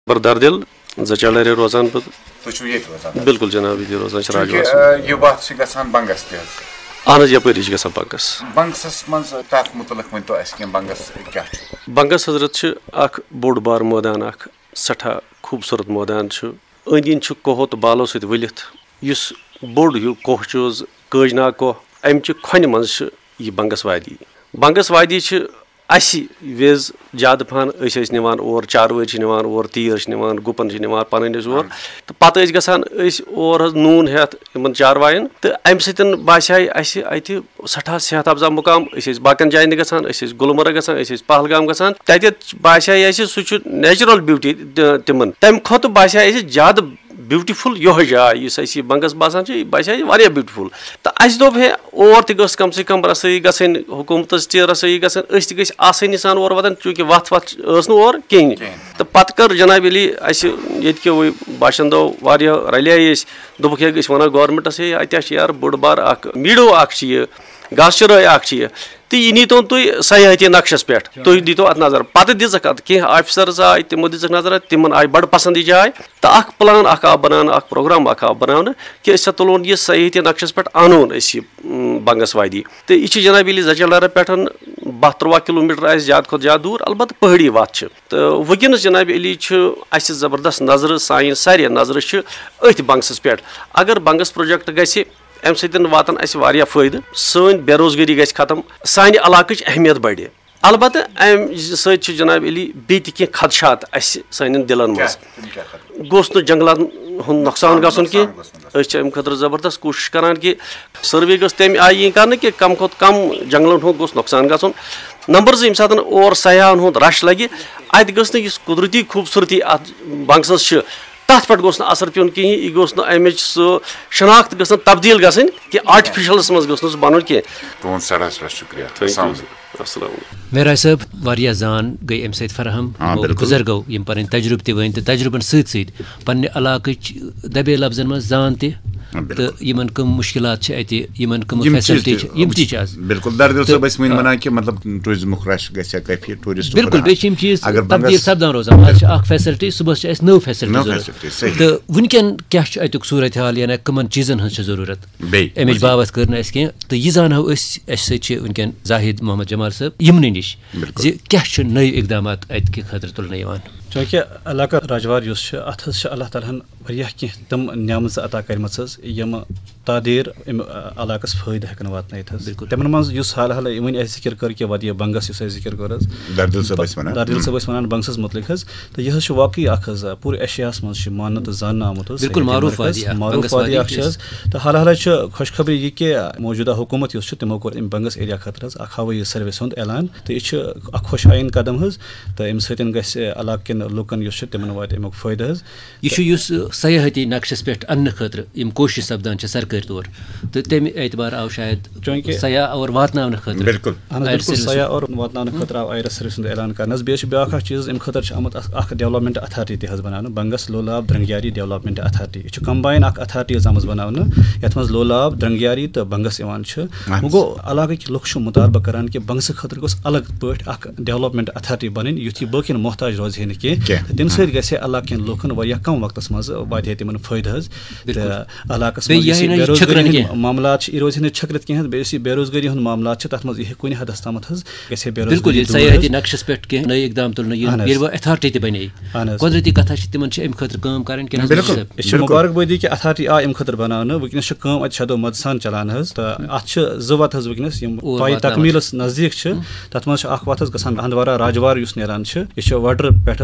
बरदरदिल जचलरे रोजान बिल्कुल जनाब ये रोजान ये बात बंगस अहन यपरी गसान बंगस बंगसस मज तथ मुतलक वन तो बंगस क्या बंगस हजरत अख बोड़ बार मैदान अख सठा खूबसूरत मैदान अंद अंद कोहो तो बालो सत वलित इस बोड़ हूँ कोह कजनाग कोह अमि खोन मज यह बंगस वादी वेज ज्यादा पहन निवान और चारवरी निवान और तीर निवान गुपन निवान पन और तो पत गसान और नून हेत इन चारवायन तो अमि सतन बासाय अत सठा सेहत अफजा मुकाम बाकन जायन गसान गुलमर्ग गसान पहलगाम गसान तत बासाय सह नेचुरल ब्यूटी तिमन तम खुद बासाय ज्यादा ब्यूटीफुल यह जाए बंगस बासान बासाय वारिया ब्यूटीफुल तो अस दोप है और तस कम से कम रसई गन हुकूमत रसई गन आसानी सान और वातान चूँकि वत और कहें तो पत कर जनाब ये बाशिंदो वारिया रलिया दोपक वन गवर्नमेंटस अत यार बोड़ बार मीडो घास चराई तो यह नीतो तुम सयाहती नक्शस पे तुम दीतो अत नजर पत दिख अत कह आफिसर्स आए तमो दिख नजर तिमन आय बड़ पसंद यह जाए तो प्लान आव बना प्रोग्राम आव बना कि तुलोन यह सयाहती नक्शस पे अनोन बंगस वादी तो यह जनाब जचलरा पे 12-13 किलोमीटर ज्यादा खुद ज्यादा दूर अलबत् पहाड़ी वत तो वनस जनाब जबरदस्त नजर सान सारे नजर अथ बंगसस पे अगर बंगस प्रोजेक्ट गि अमि सतन वातान वारिया फायदे सन बेरोजगारी गि खत्म सान इलाकच अहमियत बढ़ अलबत् अमि सत जनाब बे कह खदशात सान दिलन मज गोस न जंगलात हुंद नुकसान गसन कह अमि खतर जबरदस्त कोशिश करान कि सर्वे गस तम आई कर कि कम खुद कम जंगलन हुंद गोस नुकसान गसन नंबर 2 यम और सयाहन हुंद रश लगे अत गस न कुदरती खूबसूरती अत बंगसस तथ पे गोस असर पेन कहें यह गोस अमिच शनाख्त गसन तब्दील गसन कि आर्टिफिशलस मज गोस बन मेरा साहब वारिया जान गई अम सत फराहम गुजर गो यम पन तजुर्ब वन तो तजुर्बन सत पन्ने इलाकच दबे लफ्जन मज जान तो यमन कम मुश्किलात यमन कम फैसिलिटी बिल्कुल दरदिल साहब वन वनान कि मतलब टूरिज्म रश गफी टूरिस्ट बिल्कुल बेम चीज तब्दील सपदान रोजान आज फैसिलिटी सुबह नव फैसिलिटी तो वनकन क्या अतुक सूरत हाल या कमन चीजन हज जरूरत अमिच बाबत कर कह तो यह जानो वनकन जाहिद मोहम्मद जमाल साहब यमन नश क्या नई इकदाम अत खतर तुलना चूँकि इलाका राजवार अत अल्लाह तालाहन वारिया कह तम न्यामत अता कर्म यम तादेर इलाकस फायदे हेकन वातन तमन मज हाल हाल वन जिक्र कर कि वादिया बंगस जिक्र कर दरदिल साहब वन बंगसस मुतलिक तो यह वाकई पूरे एशियास मज मान तो जान आमुत मारूफ वादी तो हाल हाल खुशखबरी यह कि मौजूदा हुकूमत तमो कोर बंगस एरिया खतर हवाई सर्विस हुंद ऐलान तो यह खुश आइन कदम तो अमि सतन गलाकन लुकन तमन वात अमुक फायदे यह सयाहती नक्शस पे अन्न खतर कोशिश सपदान सरकारी तौर तो तम एतबार आव शायद सयाह और वातन खतर बिल्कुल सयाह और वातन खतर आव आयर सर्विस ऐलान कर ब्या चीज अमि खतर आमुत डेवलपमेंट अथॉरिटी बना बंगस लोलाब द्रंगियारी डेवलपमेंट अथॉरिटी यह कंबाइन अथॉरिटी आमज बना ये लोलाब द्रंगियारी तो बंगस वो गो इलाक लुक मुतालबा करान कि बंगस खतर गोस अलग पे डेवलपमेंट अथॉरिटी बन युथ बाकिन मोहताज रोज है कह तम सलाकन लुकन वह कम वक्त मज वात तिमन फायदे इलाकस बेरोजगारी मामला रोज छकरत कह बेरोजगारी हूँ मामला तथ मज कुन हदस तम बिल्कुल सयाहती नक्शस पे कह नई इकदाम तुलना अथॉरिटी बने कुदरती कथा तिमन अमि खतर काम कर मुबारकबादी कि अथॉरिटी आ अमि खतर बना वनस अत शदो मद सान चलान तो अत वत वनस पाई तकमीलस नजदीक तथ मज वत गसान हंदवारा राजवार नान यह वाटर पे अत